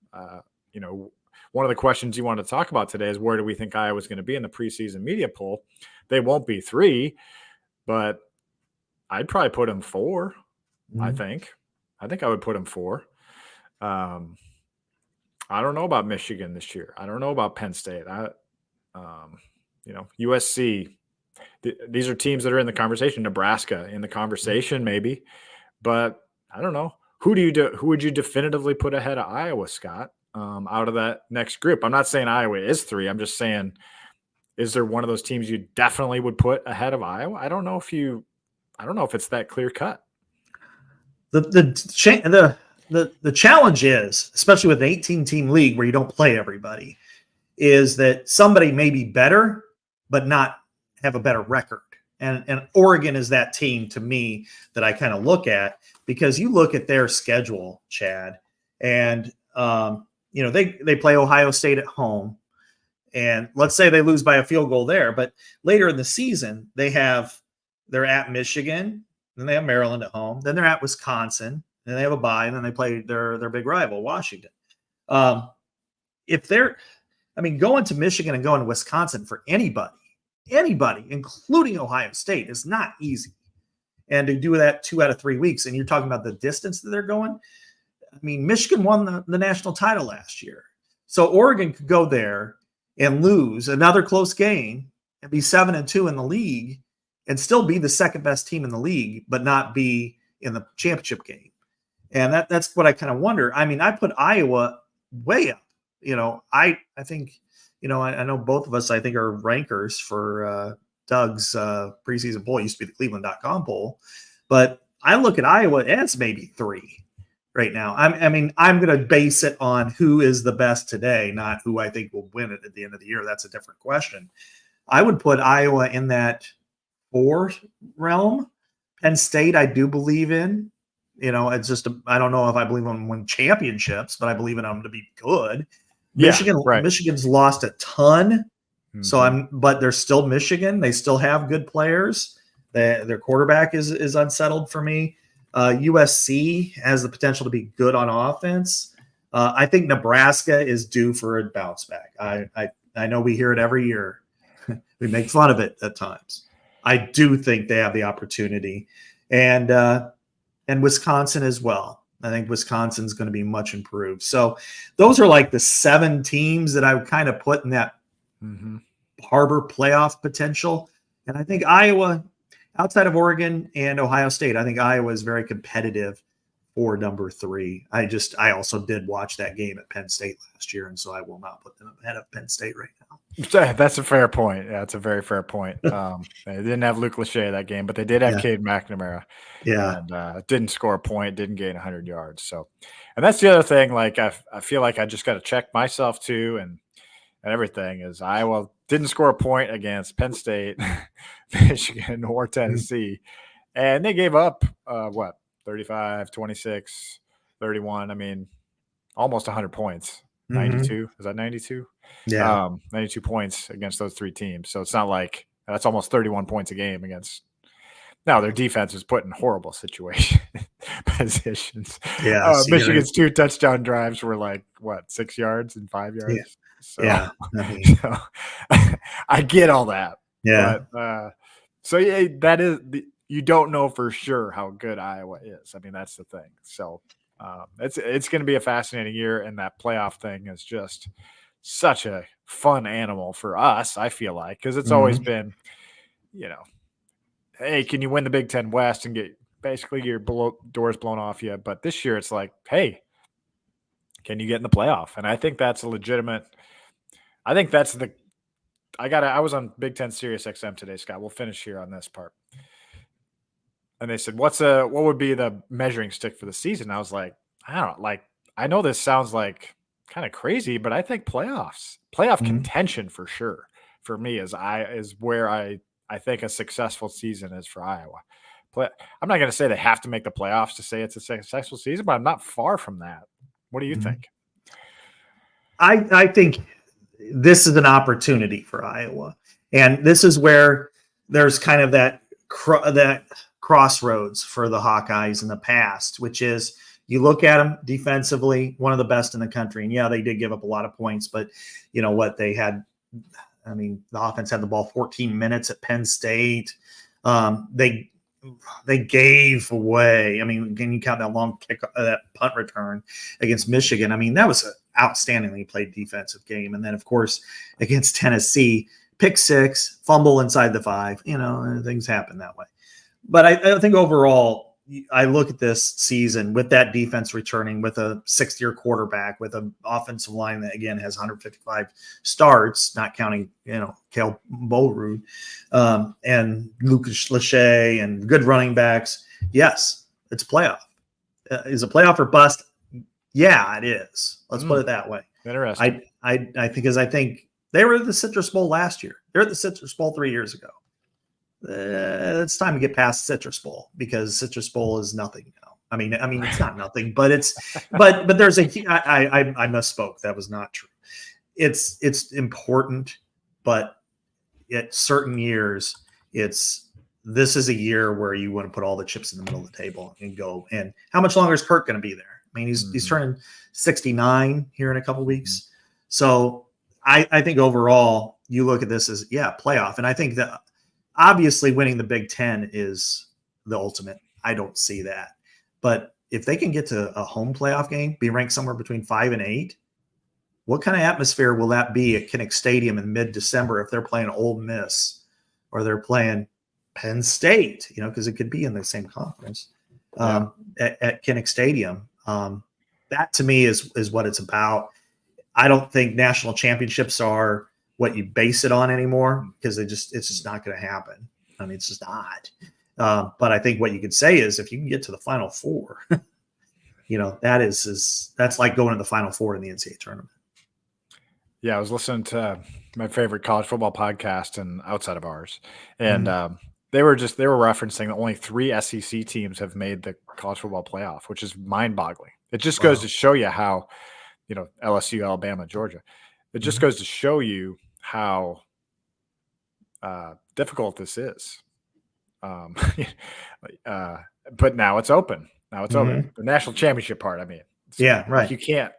One of the questions you want to talk about today is where do we think Iowa's going to be in the preseason media poll? They won't be 3, but I'd probably put them 4. I think I would put them 4. I don't know about Michigan this year. I don't know about Penn State. USC. These are teams that are in the conversation. Nebraska in the conversation, maybe, but I don't know. Who would you definitively put ahead of Iowa, Scott? Out of that next group. I'm not saying Iowa is 3. I'm just saying, is there one of those teams you definitely would put ahead of Iowa? I don't know if it's that clear cut. The challenge is, especially with an 18-team league where you don't play everybody, is that somebody may be better, but not have a better record. And Oregon is that team to me that I kind of look at, because you look at their schedule, Chad, and they play Ohio State at home, and let's say they lose by a field goal there, but later in the season they're at Michigan, then they have Maryland at home, then they're at Wisconsin, then they have a bye, and then they play their big rival, Washington. Going to Michigan and going to Wisconsin for anybody, including Ohio State, is not easy. And to do that 2 out of 3 weeks, and you're talking about the distance that they're going. Michigan won the national title last year. So Oregon could go there and lose another close game and be 7-2 in the league and still be the second best team in the league, but not be in the championship game. And that's what I kind of wonder. I put Iowa way up. I think, I know both of us, I think, are rankers for Doug's preseason poll. It used to be the Cleveland.com poll. But I look at Iowa as maybe 3 right now. I'm going to base it on who is the best today, not who I think will win it at the end of the year. That's a different question. I would put Iowa in that 4 realm. Penn State, I do believe in. It's just I don't know if I believe them to win championships, but I believe in them to be good. Michigan's lost a ton, but they're still Michigan. They still have good players. Their quarterback is unsettled for me. USC has the potential to be good on offense. I think Nebraska is due for a bounce back. I know we hear it every year. We make fun of it at times. I do think they have the opportunity, and Wisconsin as well. I think Wisconsin's going to be much improved. So those are like the 7 teams that I would kind of put in that harbor playoff potential. And I think Iowa, outside of Oregon and Ohio State, I think Iowa is very competitive for number 3. I also did watch that game at Penn State last year, and so I will not put them ahead of Penn State right now. That's a fair point. Yeah, it's a very fair point. They didn't have Luke Lachey that game, but they did have Cade McNamara. Yeah. And didn't score a point, didn't gain 100 yards. So, and that's the other thing. Like, I feel like I just got to check myself too, and everything is Iowa didn't score a point against Penn State, Michigan, or Tennessee. And they gave up, 35, 26, 31. I mean, almost 100 points. 92. Is that 92? Yeah. 92 points against those 3 teams. So it's not like that's almost 31 points a game against. Now their defense is put in horrible positions. Yeah. Michigan's 2 touchdown drives were like 6 yards and 5 yards. Yeah. So, yeah. So, I get all that. Yeah. But, so yeah, that is you don't know for sure how good Iowa is. I mean, that's the thing. So it's going to be a fascinating year, and that playoff thing is just such a fun animal for us, I feel like, because it's always been, hey, can you win the Big Ten West and get basically your doors blown off you? But this year it's like, hey, can you get in the playoff? And I think that's a legitimate – I think that's the – I was on Big Ten Sirius XM today, Scott. We'll finish here on this part. And they said, what would be the measuring stick for the season? I was like, I don't know. Like, I know this sounds like kind of crazy, but I think playoff contention for sure for me is where I think a successful season is for Iowa. I'm not going to say they have to make the playoffs to say it's a successful season, but I'm not far from that. What do you think? I think this is an opportunity for Iowa, and this is where there's kind of that crossroads for the Hawkeyes in the past, which is you look at them defensively, one of the best in the country. And yeah, they did give up a lot of points, but you know what they had, I mean, the offense had the ball 14 minutes at Penn State. They gave away. I mean, can you count that long kick, that punt return against Michigan? I mean, that was an outstandingly played defensive game. And then, of course, against Tennessee, pick 6, fumble inside the 5. You know, things happen that way. But I think overall, I look at this season with that defense returning, with a 6th-year quarterback, with an offensive line that, again, has 155 starts, not counting, Cale Bolrud, and Lucas Lachey and good running backs. Yes, it's a playoff. Is a playoff or bust? Yeah, it is. Let's put it that way. Interesting. I think they were at the Citrus Bowl last year. They're at the Citrus Bowl 3 years ago. It's time to get past Citrus Bowl, because Citrus Bowl is nothing now. I mean, it's not nothing, but but there's I misspoke. That was not true. It's important, but at certain years, this is a year where you want to put all the chips in the middle of the table and go. And how much longer is Kirk going to be there? I mean, he's turning 69 here in a couple of weeks. So I think overall, you look at this as playoff, and I think that. Obviously, winning the Big Ten is the ultimate. I don't see that. But if they can get to a home playoff game, be ranked somewhere between 5 and 8, what kind of atmosphere will that be at Kinnick Stadium in mid-December if they're playing Ole Miss or they're playing Penn State, because it could be in the same conference at Kinnick Stadium. That, to me, is what it's about. I don't think national championships are what you base it on anymore, because it's just not going to happen. I mean, it's just not. But I think what you could say is if you can get to the Final Four, that's like going to the Final Four in the NCAA tournament. Yeah, I was listening to my favorite college football podcast and outside of ours, and they were referencing that only 3 SEC teams have made the college football playoff, which is mind-boggling. It just goes to show you how, LSU, Alabama, Georgia. It just goes to show you how difficult this is. But now it's open. Open. The national championship part, I mean. Yeah, right. You can't.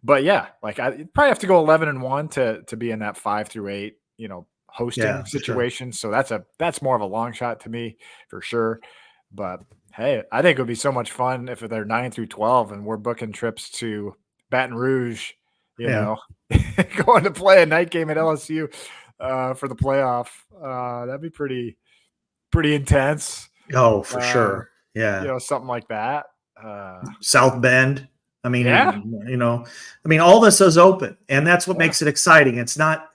But yeah, you probably have to go 11-1 to be in that 5 through 8, hosting situation. Sure. So that's more of a long shot to me for sure. But hey, I think it would be so much fun if they're 9 through 12 and we're booking trips to Baton Rouge, you know, going to play a night game at LSU for the playoff. That'd be pretty intense. Oh, for sure. Yeah. You know, something like that. South Bend. I mean, all this is open, and that's what makes it exciting. It's not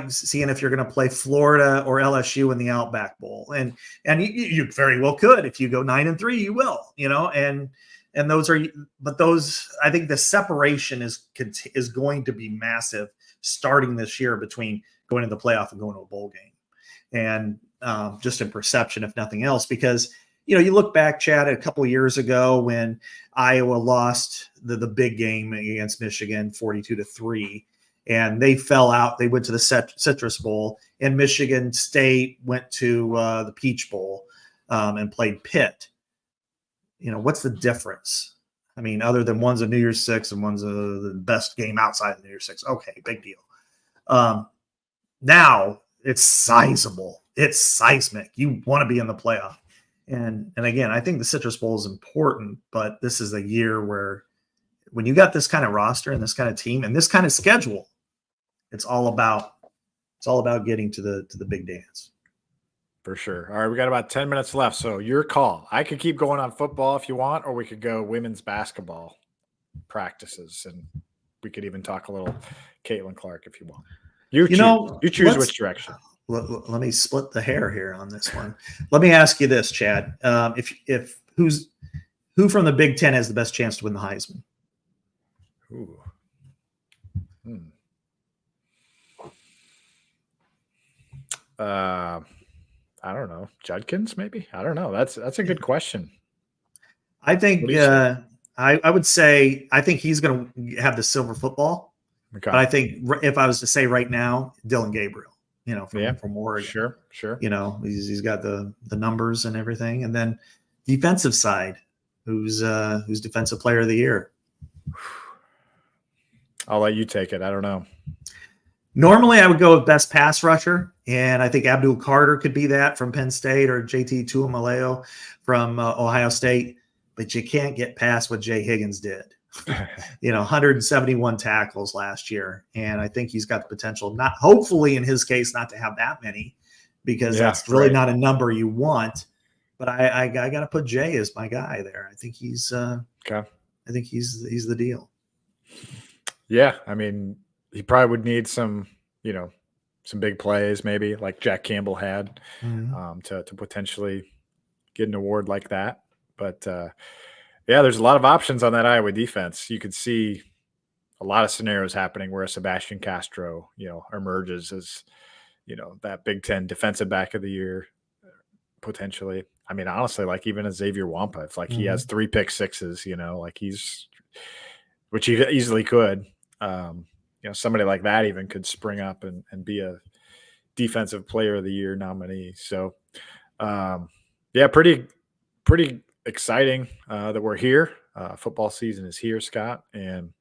seeing if you're going to play Florida or LSU in the Outback Bowl, and you very well could. If you go 9-3, you will, and those are, but those, I think the separation is going to be massive starting this year between going to the playoff and going to a bowl game, and just in perception, if nothing else, because you look back, Chad, a couple of years ago when Iowa lost the big game against Michigan 42-3, and they fell out. They went to the Citrus Bowl, and Michigan State went to the Peach Bowl and played Pitt. What's the difference? I mean, other than one's a New Year's Six and one's the best game outside of New Year's Six. Okay, big deal. Now it's sizable. It's seismic. You want to be in the playoff. And again, I think the Citrus Bowl is important, but this is a year where when you got this kind of roster and this kind of team and this kind of schedule, it's all about getting to the big dance. For sure. All right, we got about 10 minutes left, so your call. I could keep going on football if you want, or we could go women's basketball practices, and we could even talk a little Caitlin Clark if you want. You choose which direction. Let me split the hair here on this one. Let me ask you this, Chad. If who from the Big Ten has the best chance to win the Heisman? Ooh. I don't know. Judkins, maybe? I don't know. That's a good question. I think I would say I think he's going to have the silver football. Okay. But I think if I was to say right now, Dylan Gabriel. From Oregon. Sure. He's got the numbers and everything. And then defensive side, who's defensive player of the year? I'll let you take it. I don't know. Normally I would go with best pass rusher. And I think Abdul Carter could be that from Penn State, or JT Tuimaleo from Ohio State. But you can't get past what Jay Higgins did. 171 tackles last year. And I think he's got the potential, hopefully in his case, not to have that many, because that's really not a number you want. But I got to put Jay as my guy there. I think he's okay. I think he's the deal. Yeah. I mean, he probably would need some big plays, maybe like Jack Campbell had, to potentially get an award like that. But, yeah, there's a lot of options on that Iowa defense. You could see a lot of scenarios happening where Sebastian Castro, emerges as, that Big Ten defensive back of the year, potentially. I mean, honestly, like even a Xavier Wampa, if he has 3 pick sixes, which he easily could, somebody like that even could spring up and be a defensive player of the year nominee. So, yeah, pretty exciting that we're here. Football season is here, Scott. And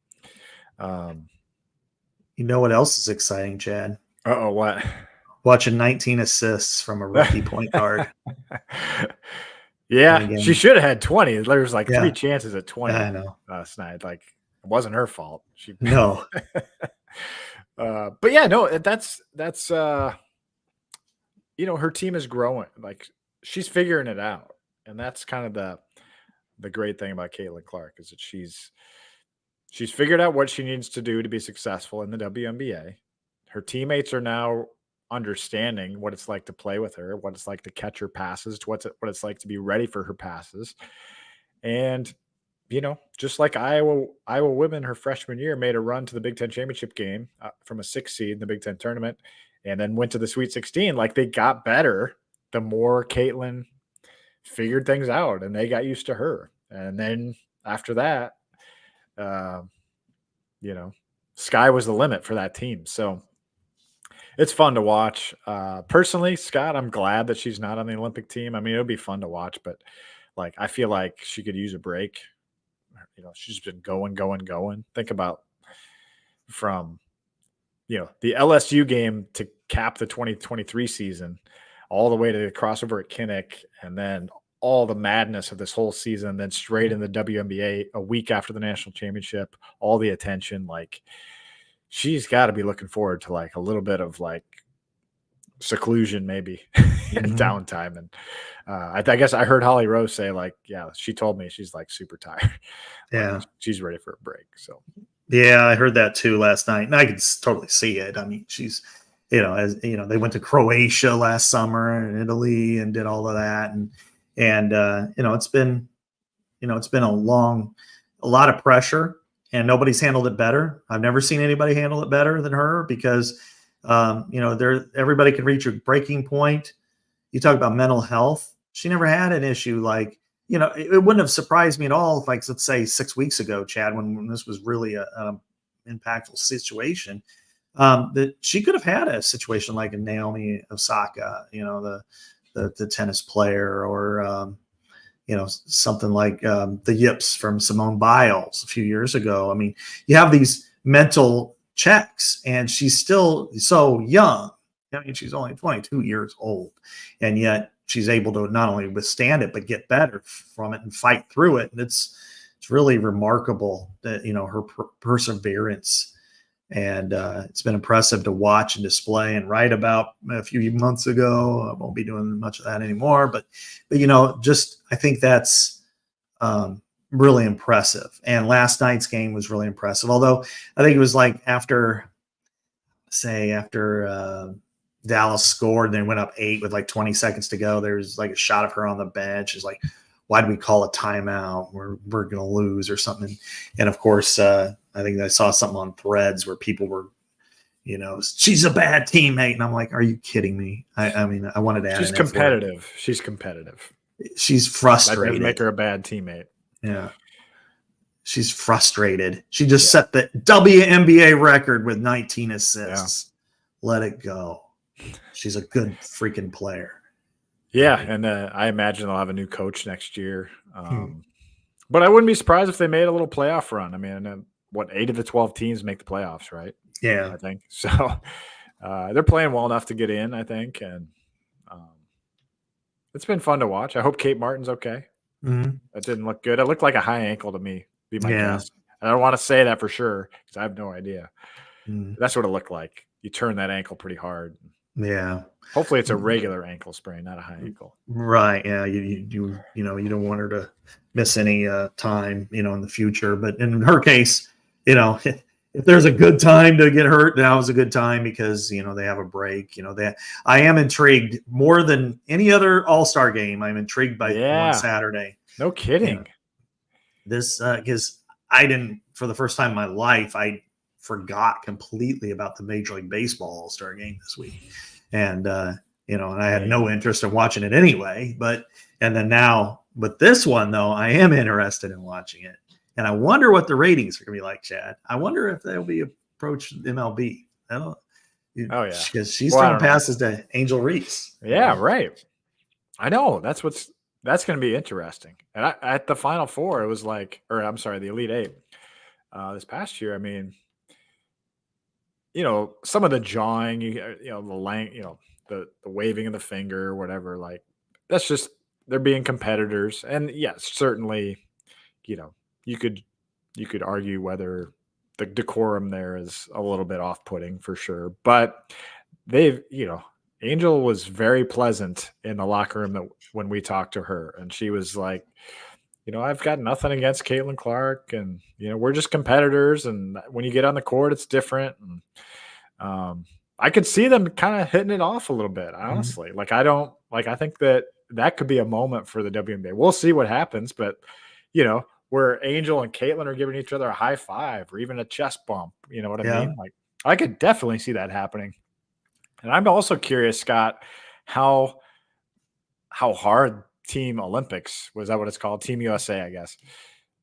you know what else is exciting, Chad? What? Watching 19 assists from a rookie point guard. Yeah, she should have had 20. There was 3 chances at 20. I know. Last night. It wasn't her fault. No. But yeah, no, that's her team is growing. She's figuring it out. And that's kind of the great thing about Caitlin Clark, is that she's figured out what she needs to do to be successful in the WNBA. Her teammates are now understanding what it's like to play with her, what it's like to catch her passes, what it's like to be ready for her passes. And, just like Iowa women, her freshman year made a run to the Big Ten championship game from a 6 seed in the Big Ten tournament, and then went to the Sweet 16. They got better the more Caitlin figured things out, and they got used to her. And then after that, sky was the limit for that team. So it's fun to watch. Personally, Scott, I'm glad that she's not on the Olympic team. I mean, it'll be fun to watch, but I feel like she could use a break. She's been going. Think about from the LSU game to cap the 2023 season, all the way to the crossover at Kinnick, and then all the madness of this whole season, then straight in the WNBA a week after the national championship, all the attention. Like, she's got to be looking forward to like a little bit of like seclusion, maybe, and downtime. And I guess I heard Holly Rose say, like, yeah, she told me she's like super tired. Yeah, she's ready for a break. So yeah, I heard that too last night, and I could totally see it. I mean, she's, as they went to Croatia last summer and Italy and did all of that, and it's been a lot of pressure, and nobody's handled it better. I've never seen anybody handle it better than her, because everybody can reach a breaking point. You talk about mental health. She never had an issue like, it wouldn't have surprised me at all if, like, let's say 6 weeks ago, Chad, when this was really a impactful situation, that she could have had a situation like a Naomi Osaka, the tennis player, or something like the yips from Simone Biles a few years ago. I mean, you have these mental checks, and she's still so young. I mean, she's only 22 years old, and yet she's able to not only withstand it, but get better from it and fight through it. And it's really remarkable that, her perseverance, and it's been impressive to watch and display and write about. A few months ago, I won't be doing much of that anymore, but I think that's really impressive. And last night's game was really impressive. Although I think it was like after Dallas scored and then went up 8 with like 20 seconds to go, there's like a shot of her on the bench. It's like, why do we call a timeout? We're going to lose or something. And of course, I think I saw something on Threads where people were, she's a bad teammate. And I'm like, are you kidding me? I mean, I wanted to add. She's competitive. She's competitive. She's frustrated. That doesn't make her a bad teammate. Yeah. She's frustrated. She just set the WNBA record with 19 assists. Yeah. Let it go. She's a good freaking player. Yeah, and I imagine they'll have a new coach next year. But I wouldn't be surprised if they made a little playoff run. I mean, 8 of the 12 teams make the playoffs, right? Yeah. I think. So they're playing well enough to get in, I think. And it's been fun to watch. I hope Kate Martin's okay. Mm-hmm. That didn't look good. It looked like a high ankle to me, be my guess. I don't want to say that for sure because I have no idea. That's what it looked like. You turn that ankle pretty hard. Yeah. Hopefully it's a regular ankle sprain, not a high ankle. Right. Yeah. You don't want her to miss any time, in the future. But in her case, if there's a good time to get hurt, now is a good time because, they have a break. I am intrigued more than any other All-Star game. I'm intrigued by one Saturday. No kidding. This because I didn't, for the first time in my life, I forgot completely about the Major League Baseball All-Star game this week. And, and I had no interest in watching it anyway, but now with this one though, I am interested in watching it. And I wonder what the ratings are going to be like, Chad. I wonder if they'll be approached MLB. Because she's throwing passes to Angel Reese. Yeah. Right. I know that's going to be interesting. And at the Final Four, it was like, the Elite Eight this past year. I mean, some of the jawing, the waving of the finger, whatever, like that's just, they're being competitors. And yes, certainly, you could argue whether the decorum there is a little bit off-putting for sure, but Angel was very pleasant in the locker room when we talked to her, and she was like, I've got nothing against Caitlin Clark, and we're just competitors, and when you get on the court, it's different. And I could see them kind of hitting it off a little bit, honestly. I think that could be a moment for the WNBA. We'll see what happens, but where Angel and Caitlin are giving each other a high five or even a chest bump, you know what I mean? Like, I could definitely see that happening. And I'm also curious, Scott, how hard Team Olympics, was that what it's called? Team USA, I guess,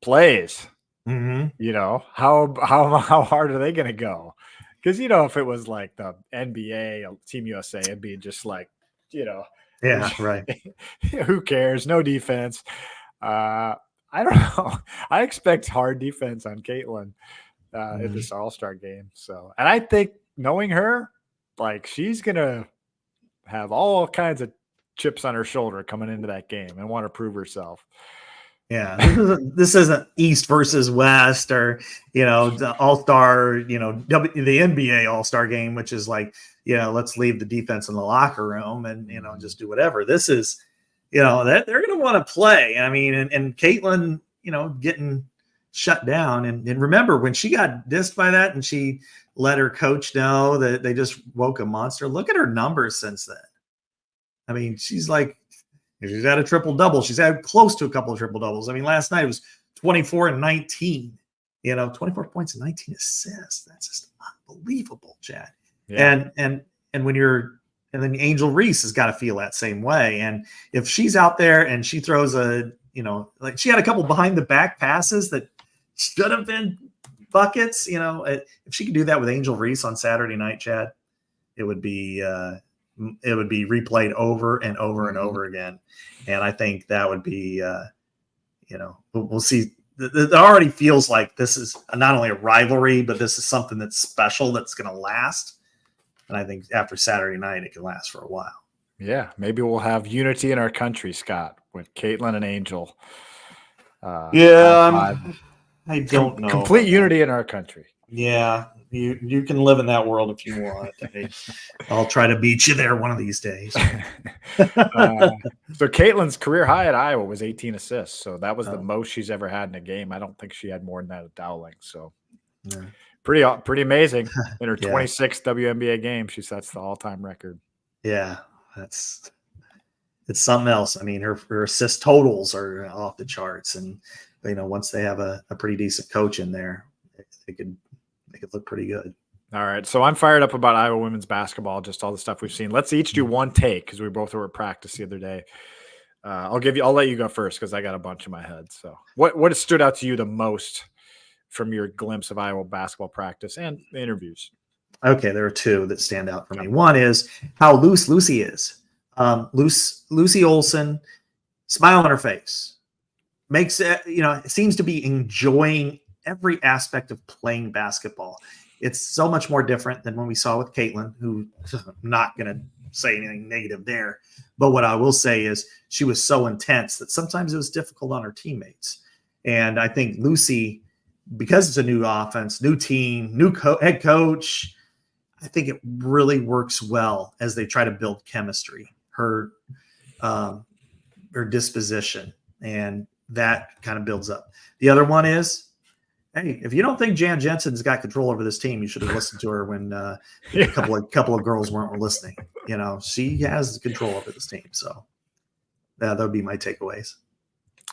plays. How hard are they going to go? Because if it was like the NBA, Team USA, it'd be just like, right. Who cares? No defense. I don't know. I expect hard defense on Caitlin in this All-Star game. So, and I think knowing her, like she's gonna have all kinds of chips on her shoulder coming into that game and want to prove herself. Yeah, this isn't East versus West or, the All-Star, the NBA All-Star game, which is like, let's leave the defense in the locker room and, just do whatever. This is, that they're going to want to play. I mean, and Caitlin, getting shut down. And remember when she got dissed by that and she let her coach know that they just woke a monster, look at her numbers since then. I mean, she's had a triple double. She's had close to a couple of triple doubles. I mean, last night it was 24 and 19, 24 points and 19 assists. That's just unbelievable, Chad. Yeah. And then Angel Reese has got to feel that same way. And if she's out there and she throws like she had a couple behind the back passes that should have been buckets, if she could do that with Angel Reese on Saturday night, Chad, it would be replayed over and over and over again. And I think that would be, we'll see. It already feels like this is not only a rivalry, but this is something that's special that's going to last. And I think after Saturday night, it can last for a while. Yeah. Maybe we'll have unity in our country, Scott, with Caitlin and Angel. I don't know. Complete unity in our country. Yeah. You can live in that world if you want. I'll try to beat you there one of these days. So Caitlin's career high at Iowa was 18 assists. So that was the most she's ever had in a game. I don't think she had more than that at Dowling. So pretty amazing. In her 26th WNBA game, she sets the all-time record. Yeah, it's something else. I mean, her assist totals are off the charts. And, once they have a pretty decent coach in there, they could look pretty good. All right. So I'm fired up about Iowa women's basketball, just all the stuff we've seen. Let's each do one take because we both were at practice the other day. I'll let you go first because I got a bunch in my head. So what has stood out to you the most from your glimpse of Iowa basketball practice and the interviews? Okay. There are two that stand out for me. One is how loose Lucy is. Lucy Olson, smile on her face, makes it, seems to be enjoying every aspect of playing basketball. It's so much more different than when we saw with Caitlin, who I'm not going to say anything negative there. But what I will say is she was so intense that sometimes it was difficult on her teammates. And I think Lucy, because it's a new offense, new team, new head coach, I think it really works well as they try to build chemistry, her disposition, and that kind of builds up. The other one is, hey, if you don't think Jan Jensen's got control over this team, you should have listened to her when a couple of girls weren't listening. She has control over this team. So that would be my takeaways.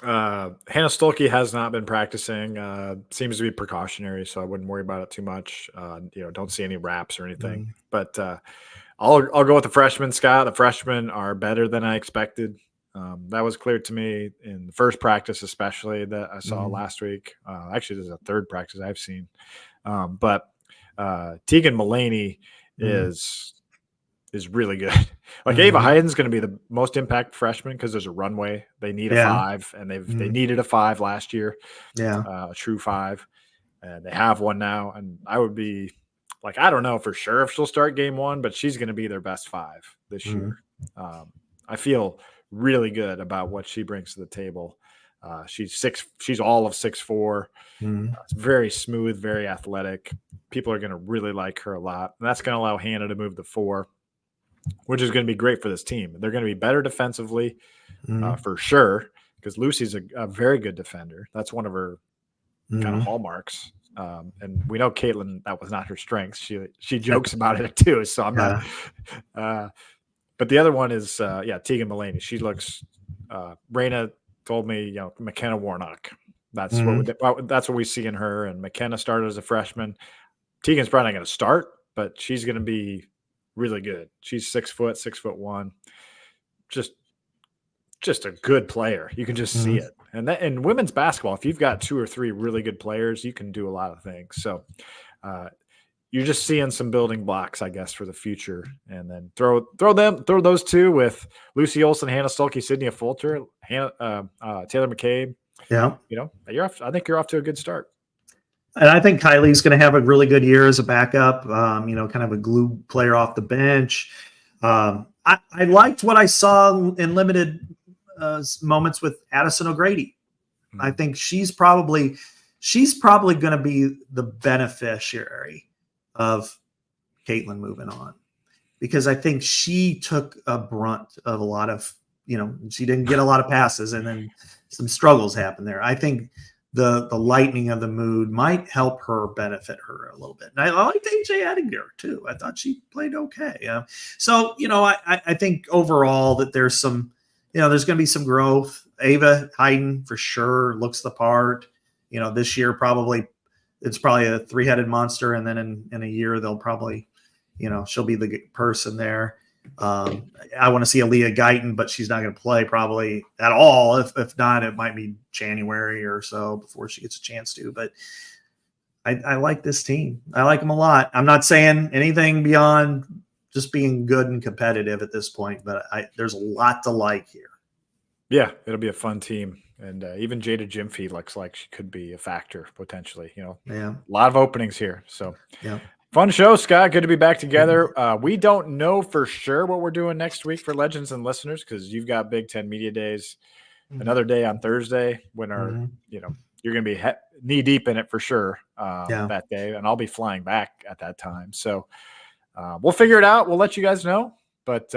Hannah Stolke has not been practicing. Seems to be precautionary, so I wouldn't worry about it too much. Don't see any wraps or anything. But I'll go with the freshmen, Scott. The freshmen are better than I expected. That was clear to me in the first practice, especially that I saw last week. Actually, this is a third practice I've seen. But Tegan Mullaney is really good. Like Ava Hyden's going to be the most impact freshman because there's a runway. They need a 5, and they needed a 5 last year. Yeah, a true 5, and they have one now. And I would be like, I don't know for sure if she'll start game 1, but she's going to be their best 5 this year. I feel really good about what she brings to the table. She's all of 6'4". It's very smooth, very athletic. People are going to really like her a lot. And that's going to allow Hannah to move to 4, which is going to be great for this team. They're going to be better defensively for sure, because Lucy's a very good defender. That's one of her kind of hallmarks. And we know Caitlin, that was not her strength. She jokes about it too. So I'm not but the other one is, Tegan Mullaney. She looks Raina told me, McKenna Warnock. That's what we see in her. And McKenna started as a freshman. Tegan's probably not going to start, but she's going to be really good. She's 6'1", just a good player. You can just see it. And that in women's basketball, if you've got 2 or 3 really good players, you can do a lot of things. So you're just seeing some building blocks, I guess, for the future. And then throw those two with Lucy Olson, Hannah Stolke, Sydney Fulter, Taylor McCabe. Yeah. I think you're off to a good start. And I think Kylie's going to have a really good year as a backup, kind of a glue player off the bench. I liked what I saw in limited moments with Addison O'Grady. I think she's probably going to be the beneficiary of Caitlin moving on, because I think she took a brunt of a lot of, she didn't get a lot of passes, and then some struggles happened there. I think the lightening of the mood might help her, benefit her a little bit. And I liked AJ Edinger too. I thought she played okay. I think overall that there's some, there's going to be some growth. Ava Hayden for sure looks the part. This year it's probably a three-headed monster, and then in a year they'll probably, she'll be the person there. I want to see Aaliyah Guyton, but she's not going to play probably at all. If not, it might be January or so before she gets a chance to. But I like this team. I like them a lot. I'm not saying anything beyond just being good and competitive at this point, but there's a lot to like here. Yeah, it'll be a fun team. And even Jada Jimfy looks like she could be a factor potentially. A lot of openings here. So yeah. Fun show, Scott. Good to be back together. We don't know for sure what we're doing next week for Legends and listeners, because you've got Big Ten Media Days, another day on Thursday when you're going to be knee deep in it for sure that day, and I'll be flying back at that time. So we'll figure it out. We'll let you guys know, but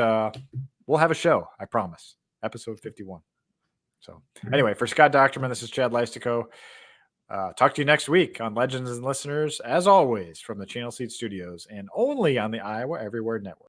we'll have a show, I promise. Episode 51. So anyway, for Scott Dochterman, this is Chad Leistikow. Talk to you next week on Legends and Listeners, as always, from the Channel Seed Studios and only on the Iowa Everywhere Network.